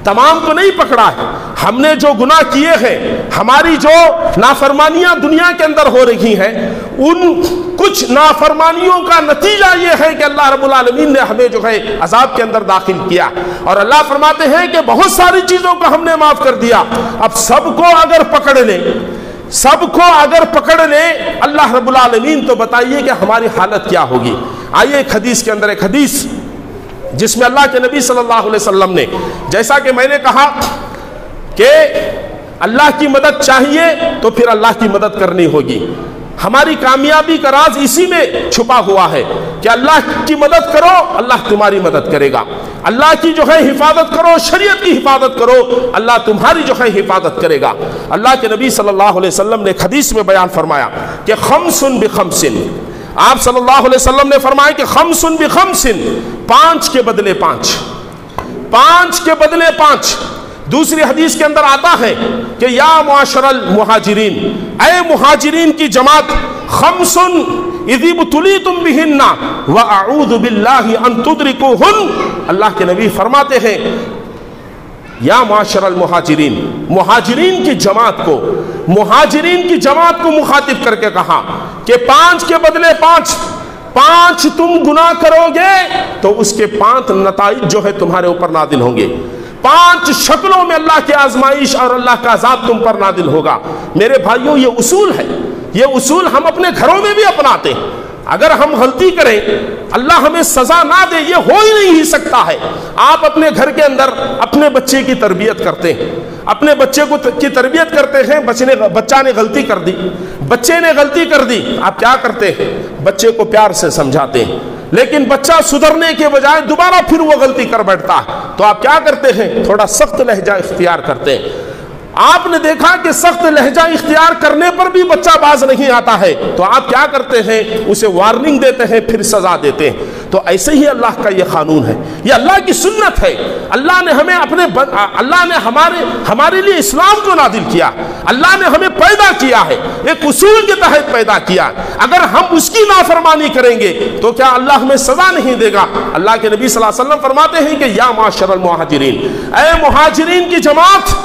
تمام کو نہیں پکڑا ہے۔ ہم نے جو گناہ کیے ہیں، ہماری جو نافرمانیاں دنیا کے اندر ہو رہی ہیں، ان کچھ نافرمانیوں کا نتیجہ یہ ہے کہ اللہ رب العالمین نے ہمیں جو ہے عذاب کے اندر داخل کیا، اور اللہ فرماتے ہیں کہ بہت ساری چیزوں کو ہم نے معاف کر دیا۔ اب سب کو اگر پکڑ لیں اللہ رب العالمین، تو بتائیے کہ ہماری حالت کیا ہوگی۔ آئیے ایک حدیث کے اندر، ایک حدیث جس میں اللہ کے نبی صلی اللہ علیہ وسلم نے، جیسا کہ میں نے کہا کہ اللہ کی مدد چاہیے تو پھر اللہ کی مدد کرنی ہوگی۔ ہماری کامیابی کا راز اسی میں چھپا ہوا ہے کہ اللہ کی مدد کرو، اللہ تمہاری مدد کرے گا۔ اللہ کی جو ہے حفاظت کرو، شریعت کی حفاظت کرو، اللہ تمہاری جو ہے حفاظت کرے گا۔ اللہ کے نبی صلی اللہ علیہ وسلم نے ایک حدیث میں بیان فرمایا کہ خمس بخمس، آپ صلی اللہ علیہ وسلم نے فرمایا کہ خمس بخمس، 5 کے بدلے 5، 5 کے بدلے 5۔ دوسری حدیث کے اندر آتا ہے کہ یا معاشر المہاجرین، اے مہاجرین کی جماعت، خمس اذ ابتلیتم بہن واعوذ باللہ ان تدرکوہن، اللہ کے نبی فرماتے ہیں یا معاشر المہاجرین، مہاجرین کی جماعت کو مخاطب کر کے کہا کہ 5 کے بدلے 5 تم گناہ کرو گے تو اس کے 5 نتائج جو ہے تمہارے اوپر نازل ہوں گے، 5 شکلوں میں اللہ کی آزمائش اور اللہ کا عذاب تم پر نازل ہوگا۔ میرے بھائیوں، یہ اصول ہے، یہ اصول ہم اپنے گھروں میں بھی اپناتے ہیں۔ اگر ہم غلطی کریں اللہ ہمیں سزا نہ دے، یہ ہو ہی نہیں سکتا ہے۔ آپ اپنے گھر کے اندر اپنے بچے کی تربیت کرتے ہیں، اپنے بچے کی تربیت کرتے ہیں، بچہ نے غلطی کر دی، بچے نے غلطی کر دی، آپ کیا کرتے ہیں؟ بچے کو پیار سے سمجھاتے ہیں، لیکن بچہ سدھرنے کے بجائے دوبارہ پھر وہ غلطی کر بیٹھتا ہے، تو آپ کیا کرتے ہیں؟ تھوڑا سخت لہجہ اختیار کرتے ہیں۔ آپ نے دیکھا کہ سخت لہجہ اختیار کرنے پر بھی بچہ باز نہیں آتا ہے، تو آپ کیا کرتے ہیں؟ اسے وارننگ دیتے ہیں، پھر سزا دیتے ہیں۔ تو ایسے ہی اللہ کا یہ قانون ہے، یہ اللہ کی سنت ہے۔ اللہ نے ہمیں اللہ نے ہمارے لیے اسلام کو نازل کیا، اللہ نے ہمیں پیدا کیا ہے، ایک اصول کے تحت پیدا کیا۔ اگر ہم اس کی نافرمانی کریں گے تو کیا اللہ ہمیں سزا نہیں دے گا؟ اللہ کے نبی صلی اللہ علیہ وسلم فرماتے ہیں کہ یا معاشر المہاجرین، اے مہاجرین کی جماعت،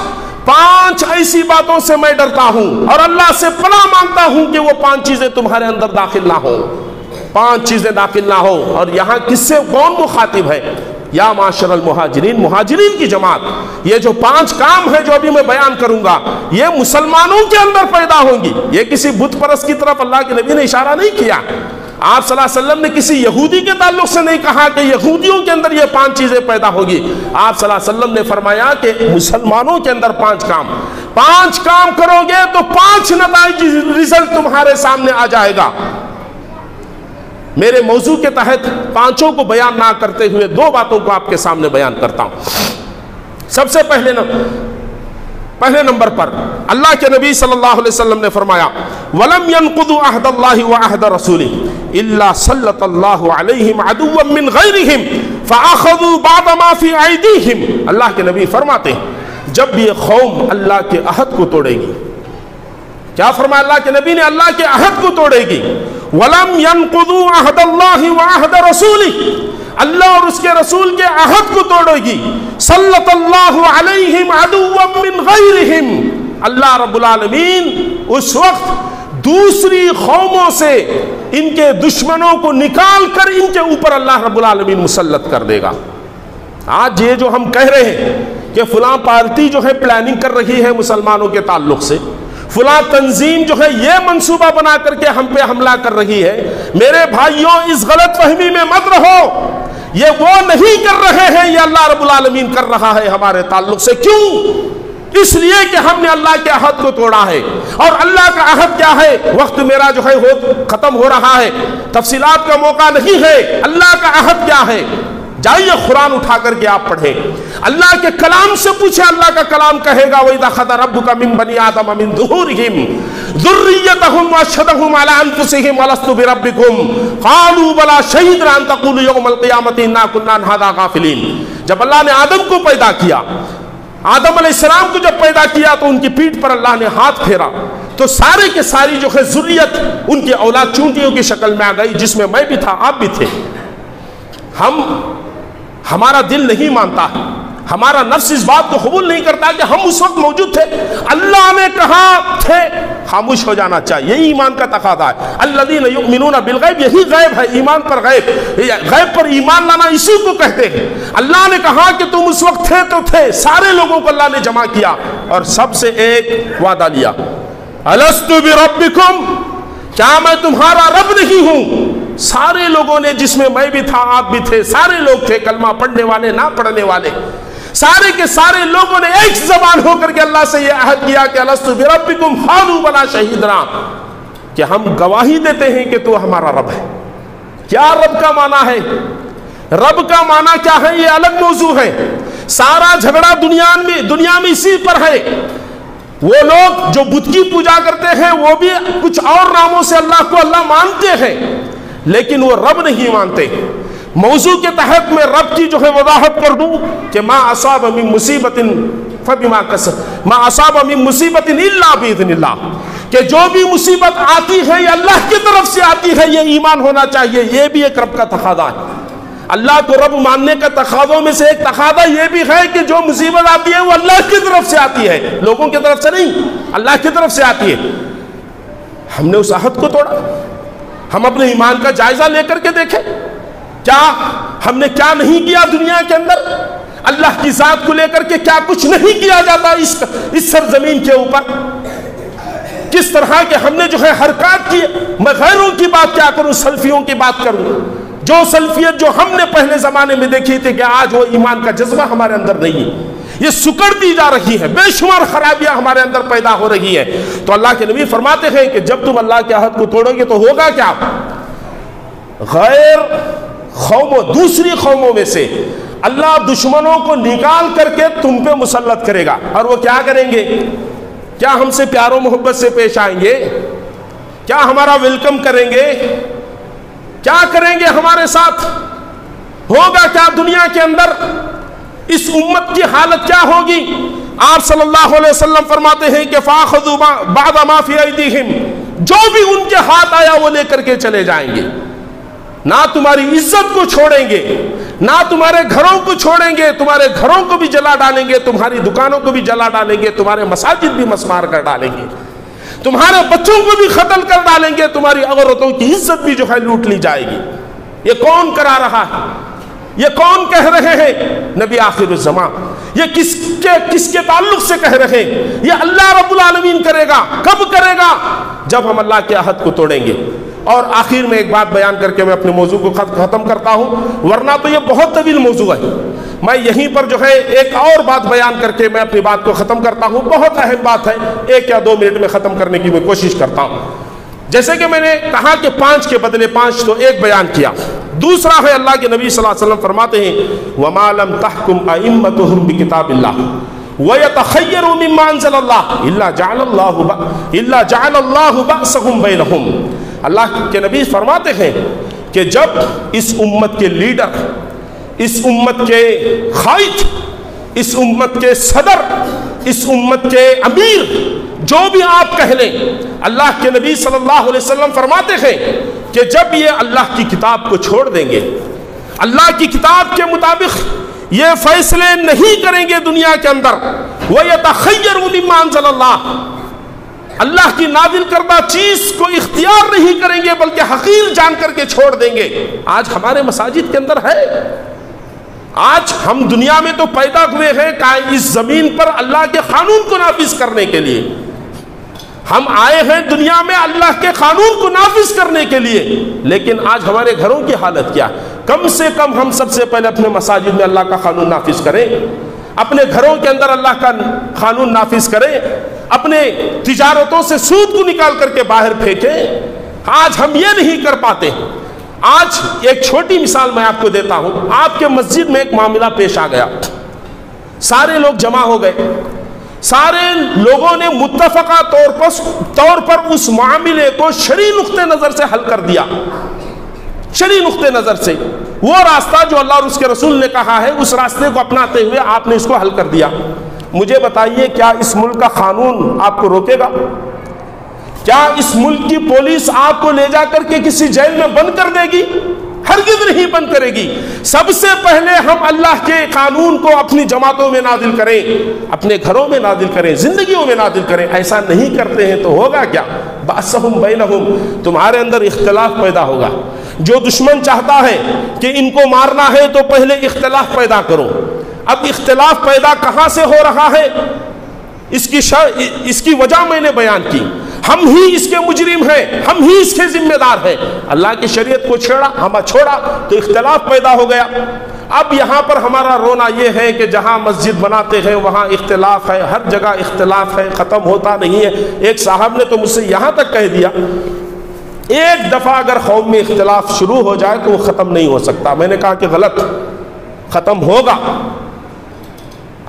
5 ایسی باتوں سے میں ڈرتا ہوں اور اللہ سے پناہ مانگتا ہوں کہ وہ 5 چیزیں تمہارے اندر داخل نہ ہوں، 5 چیزیں داخل نہ ہوں۔ اور یہاں کس سے کون مخاطب ہے؟ یا معاشر المہاجرین، مہاجرین کی جماعت۔ یہ جو 5 کام ہے جو ابھی میں بیان کروں گا، یہ مسلمانوں کے اندر پیدا ہوں گی، یہ کسی بت پرست کی طرف اللہ کے نبی نے اشارہ نہیں کیا۔ آپ صلی اللہ علیہ وسلم نے کسی یہودی کے تعلق سے نہیں کہا کہ یہودیوں کے اندر یہ 5 چیزیں پیدا ہوگی۔ آپ صلی اللہ علیہ وسلم نے فرمایا کہ مسلمانوں کے اندر 5 کام کرو گے تو 5 نتائج رزلٹ تمہارے سامنے آ جائے گا۔ میرے موضوع کے تحت 5 کو بیان نہ کرتے ہوئے 2 باتوں کو آپ کے سامنے بیان کرتا ہوں۔ سب سے پہلے نمبر پر اللہ کے نبی صلی اللہ علیہ وسلم نے فرمایا وَلَمْ يَنْقُضُوا عَهْدَ اللَّهِ وَعَهْدَ رَسُولِهِ إِلَّا سَلَّطَ اللَّهُ عَلَيْهِمْ عَدُوًّا مِّنْ غَيْرِهِمْ فَأَخَذُوا بَعْضَ مَا فِي أَيْدِيهِمْ. اللہ کے نبی فرماتے ہیں جب یہ قوم اللہ کے عہد کو توڑے گی، کیا فرمایا اللہ کے نبی نے؟ اللہ کے عہد کو توڑے گی. وَلَمْ يَنْقُضُوا عَهْدَ اللَّهِ وَعَهْدَ رَسُولِهِ، اللہ اور اس کے رسول کے عہد کو توڑے گی. سَلَّطَ اللَّهُ عَلَيْهِمْ عَدُوًّا مِّنْ غَيْرِهِمْ، اللہ رب العالمین اس وقت دوسری قوموں سے ان کے دشمنوں کو نکال کر ان کے اوپر اللہ رب العالمین مسلط کر دے گا. آج یہ جو ہم کہہ رہے ہیں کہ فلاں پارٹی جو ہے پلاننگ کر رہی ہے مسلمانوں کے تعلق سے، فلاں تنظیم جو ہے یہ منصوبہ بنا کر کے ہم پہ حملہ کر رہی ہے، میرے بھائیوں اس غلط فہمی میں مت رہو. یہ وہ نہیں کر رہے ہیں، یہ اللہ رب العالمین کر رہا ہے ہمارے تعلق سے. کیوں؟ اس لیے کہ ہم نے اللہ کے عہد کو توڑا ہے. اور اللہ کا عہد کیا ہے؟ وقت میرا جو ہے ختم ہو رہا ہے، تفصیلات کا موقع نہیں ہے. اللہ کا عہد کیا ہے؟ جائیے قرآن اٹھا کر کے آپ پڑھیں، اللہ کے کلام سے پوچھیں. اللہ کا کلام کہے گا وَإِذَا أَخَذَ رَبُّكَ مِن بَنِي آدَمَ مِن ظُهُورِهِمْ ذُرِّيَّتَهُمْ وَأَشْهَدَهُمْ عَلَىٰ أَنفُسِهِمْ أَلَسْتُ بِرَبِّكُمْ قَالُوا بَلَىٰ شَهِدْنَا أَن تَقُولُوا يَوْمَ الْقِيَامَةِ إِنَّا كُنَّا عَنْ هَٰذَا غَافِلِينَ. جب اللہ نے آدم کو پیدا کیا، آدم علیہ السلام کو جب پیدا کیا تو ان کی پیٹھ پر اللہ نے ہاتھ پھیرا تو سارے کے ساری جو ہے ذریت ان کی اولاد چونٹیوں کی شکل میں آ گئی، جس میں میں بھی تھا، آپ بھی تھے. ہمارا دل نہیں مانتا، ہمارا نفس اس بات کو قبول نہیں کرتا کہ ہم اس وقت موجود تھے. اللہ نے کہا تھے، خاموش ہو جانا چاہیے. یہی ایمان کا تقاضا ہے. الذین یؤمنون بالغیب، یہی غیب ہے، ایمان پر غیب. غیب پر ایمان لانا اسی کو کہتے ہیں. اللہ نے کہا کہ تم اس وقت تھے تو تھے. سارے لوگوں کو اللہ نے جمع کیا اور سب سے ایک وعدہ لیا، الست بربکم، کیا میں تمہارا رب نہیں ہوں؟ سارے لوگوں نے، جس میں بھی تھا، آپ بھی تھے، سارے لوگ تھے، کلمہ پڑھنے والے، نہ پڑھنے والے، سارے کے سارے لوگوں نے ایک زبان ہو کر کے اللہ سے یہ عہد کیا کہ الست بربکم قالوا بلی شہدنا، کہ ہم گواہی دیتے ہیں کہ تو ہمارا رب ہے. کیا رب کا معنی ہے؟ رب کا معنی کیا ہے؟ یہ الگ موضوع ہے. سارا جھگڑا دنیا میں اسی پر ہے. وہ لوگ جو بت کی پوجا کرتے ہیں وہ بھی کچھ اور ناموں سے اللہ کو اللہ مانتے ہیں، لیکن وہ رب نہیں مانتے. موضوع کے تحت میں رب کی جو ہے وضاحت کر دوں کہ ما اصاب من مصیبت فبما کسب ما اصاب من مصیبت الا باذن اللہ، کہ جو بھی مصیبت آتی ہے یہ اللہ کی طرف سے آتی ہے. یہ ایمان ہونا چاہیے. یہ بھی ایک رب کا تقاضا ہے. اللہ کو رب ماننے کا تقاضوں میں سے ایک تقاضا یہ بھی ہے کہ جو مصیبت آتی ہے وہ اللہ کی طرف سے آتی ہے، لوگوں کی طرف سے نہیں، اللہ کی طرف سے آتی ہے. ہم نے اس عہد کو توڑا. ہم اپنے ایمان کا جائزہ لے کر کے دیکھیں، کیا ہم نے کیا نہیں کیا دنیا کے اندر. اللہ کی ذات کو لے کر کے کیا کچھ نہیں کیا جاتا اس سرزمین کے اوپر. کس طرح کے ہم نے جو ہے حرکات کی. میں غیروں کی بات کیا کروں، سلفیوں کی بات کروں. جو سلفیت جو ہم نے پہلے زمانے میں دیکھی تھی کہ آج وہ ایمان کا جذبہ ہمارے اندر نہیں ہے. یہ سکڑتی جا رہی ہے، بے شمار خرابیاں ہمارے اندر پیدا ہو رہی ہے. تو اللہ کے نبی فرماتے ہیں کہ جب تم اللہ کے عہد کو توڑو گے تو ہوگا کیا؟ غیر قوموں، دوسری قوموں میں سے اللہ دشمنوں کو نکال کر کے تم پہ مسلط کرے گا. اور وہ کیا کریں گے؟ کیا ہم سے پیار و محبت سے پیش آئیں گے؟ کیا ہمارا ویلکم کریں گے؟ کیا کریں گے ہمارے ساتھ؟ ہوگا کیا دنیا کے اندر؟ اس امت کی حالت کیا ہوگی؟ آپ صلی اللہ علیہ وسلم فرماتے ہیں کہ فَأَخَذُوا بَعْضَ مَا فِي أَيْدِيهِمْ، جو بھی ان کے ہاتھ آیا وہ لے کر کے چلے جائیں گے. نہ تمہاری عزت کو چھوڑیں گے، نہ تمہارے گھروں کو چھوڑیں گے، تمہارے گھروں کو بھی جلا ڈالیں گے، تمہاری دکانوں کو بھی جلا ڈالیں گے، تمہارے مساجد بھی مسمار کر ڈالیں گے، تمہارے بچوں کو بھی قتل کر ڈالیں گے، تمہاری عورتوں کی عزت بھی جو ہے لوٹ لی جائے گی. یہ کون کرا رہا ہے؟ یہ کون کہہ رہے ہیں؟ نبی آخر الزمان. یہ کس کے تعلق سے کہہ رہے ہیں؟ یہ اللہ رب العالمین کرے گا. کب کرے گا؟ جب ہم اللہ کے عہد کو توڑیں گے. اور آخر میں ایک بات بیان کر کے میں اپنے موضوع کو ختم کرتا ہوں، ورنہ تو یہ بہت طویل موضوع ہے. میں یہیں پر جو ہے ایک اور بات بیان کر کے میں اپنی بات کو ختم کرتا ہوں. بہت اہم بات ہے، 1 یا 2 منٹ میں ختم کرنے کی میں کوشش کرتا ہوں. جیسے کہ میں نے کہا کہ 5 کے بدلے 5 تو 1 بیان کیا. دوسرا ہے اللہ کے نبی صلی اللہ علیہ وسلم فرماتے ہیں وَمَا لَمْ تَحْكُمْ أَئِمَّتُهُمْ بِكِتَابِ اللَّهِ وَيَتَخَيَّرُوا مِمَّا أَنزَلَ اللَّهُ إِلَّا جَعَلَ اللَّهُ بَأْسَهُمْ بَيْنَهُمْ۔ اللہ کے نبی فرماتے ہیں کہ جب اس امت کے لیڈر، اس امت کے قائد، اس امت کے صدر، اس امت کے امیر، جو بھی آپ کہہ لیں، اللہ کے نبی صلی اللہ علیہ وسلم فرماتے ہیں کہ جب یہ اللہ کی کتاب کو چھوڑ دیں گے، اللہ کی کتاب کے مطابق یہ فیصلے نہیں کریں گے دنیا کے اندر، وَيَتَخَيَّرُوا مِمَّا أَنزَلَ اللَّهُ، اللہ کی نازل کردہ چیز کو اختیار نہیں کریں گے بلکہ حقیر جان کر کے چھوڑ دیں گے۔ آج ہمارے مساجد کے اندر ہے، آج ہم دنیا میں تو پیدا ہوئے ہیں اس زمین پر اللہ کے قانون کو نافذ کرنے کے لیے، ہم آئے ہیں دنیا میں اللہ کے قانون کو نافذ کرنے کے لیے، لیکن آج ہمارے گھروں کی حالت کیا؟ کم سے کم ہم سب سے پہلے اپنے مساجد میں اللہ کا قانون نافذ کریں، اپنے گھروں کے اندر اللہ کا قانون نافذ کریں، اپنے تجارتوں سے سود کو نکال کر کے باہر پھینکیں۔ آج ہم یہ نہیں کر پاتے۔ آج ایک چھوٹی مثال میں آپ کو دیتا ہوں، آپ کے مسجد میں ایک معاملہ پیش آ گیا، سارے لوگ جمع ہو گئے، سارے لوگوں نے متفقہ طور پر اس معاملے کو شرعی نقطہ نظر سے حل کر دیا، شرعی نقطہ نظر سے، وہ راستہ جو اللہ اور اس کے رسول نے کہا ہے اس راستے کو اپناتے ہوئے آپ نے اس کو حل کر دیا۔ مجھے بتائیے کیا اس ملک کا قانون آپ کو روکے گا؟ کیا اس ملک کی پولیس آپ کو لے جا کر کے کسی جیل میں بند کر دے گی؟ ہرگز نہیں بند کرے گی۔ سب سے پہلے ہم اللہ کے قانون کو اپنی جماعتوں میں نازل کریں، اپنے گھروں میں نازل کریں، زندگیوں میں نازل کریں۔ ایسا نہیں کرتے ہیں تو ہوگا کیا؟ بَأْسَهُمْ بَيْنَهُمْ، تمہارے اندر اختلاف پیدا ہوگا۔ جو دشمن چاہتا ہے کہ ان کو مارنا ہے تو پہلے اختلاف پیدا کرو۔ اب اختلاف پیدا کہاں سے ہو رہا ہے؟ اس کی وجہ میں نے بیان کی، ہم ہی اس کے مجرم ہیں، ہم ہی اس کے ذمہ دار ہیں۔ اللہ کی شریعت کو چھوڑا تو اختلاف پیدا ہو گیا۔ اب یہاں پر ہمارا رونا یہ ہے کہ جہاں مسجد بناتے ہیں وہاں اختلاف ہے، ہر جگہ اختلاف ہے، ختم ہوتا نہیں ہے۔ ایک صاحب نے تو مجھ سے یہاں تک کہہ دیا، ایک دفعہ اگر قوم میں اختلاف شروع ہو جائے تو وہ ختم نہیں ہو سکتا۔ میں نے کہا کہ غلط، ختم ہوگا۔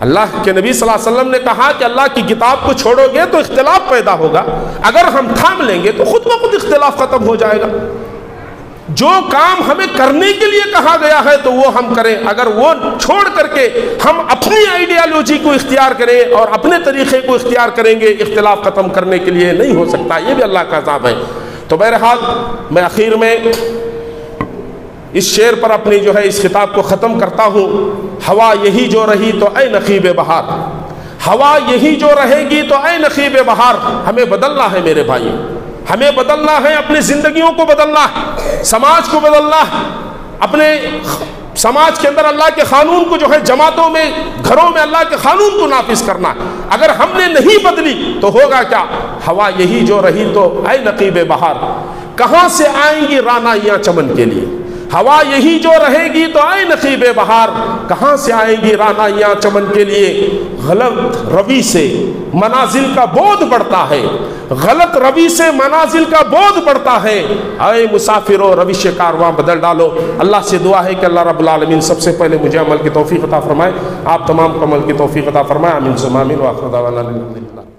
اللہ کے نبی صلی اللہ علیہ وسلم نے کہا کہ اللہ کی کتاب کو چھوڑو گے تو اختلاف پیدا ہوگا، اگر ہم تھام لیں گے تو خود بخود اختلاف ختم ہو جائے گا۔ جو کام ہمیں کرنے کے لیے کہا گیا ہے تو وہ ہم کریں، اگر وہ چھوڑ کر کے ہم اپنی آئیڈیالوجی کو اختیار کریں اور اپنے طریقے کو اختیار کریں گے، اختلاف ختم کرنے کے لیے نہیں ہو سکتا۔ یہ بھی اللہ کا عذاب ہے۔ تو بہرحال میں آخر میں اس شعر پر اپنی اس خطاب کو ختم کرتا ہوں۔ ہوا یہی جو رہی تو اے نقیب بہار، ہوا یہی جو رہے گی تو اے نقیب بہار۔ ہمیں بدلنا ہے میرے بھائی، ہمیں بدلنا ہے، اپنی زندگیوں کو بدلنا ہے، سماج کو بدلنا ہے، اپنے سماج کے اندر اللہ کے قانون کو جماعتوں میں، گھروں میں اللہ کے قانون کو نافذ کرنا ہے۔ اگر ہم نے نہیں بدلی تو ہوگا کیا؟ ہوا یہی جو رہی تو اے نقیب بہار، کہاں سے آئیں گی رعنائیاں چمن کے لیے؟ ہوا یہی جو رہے گی تو اے نقیب بہار، کہاں سے آئیں گی رعنائیاں چمن کے لیے؟ غلط روی سے منازل کا بودھ بڑھتا ہے، غلط روی سے منازل کا بودھ بڑھتا ہے۔ اے مسافرو روش کارواں بدل ڈالو۔ اللہ سے دعا ہے کہ اللہ رب العالمین سب سے پہلے مجھے عمل کی توفیق عطا فرمائے، آپ تمام کو عمل کی توفیق عطا فرمائے۔ آمین ثم آمین۔ وآخر دعوانا الحمدللہ۔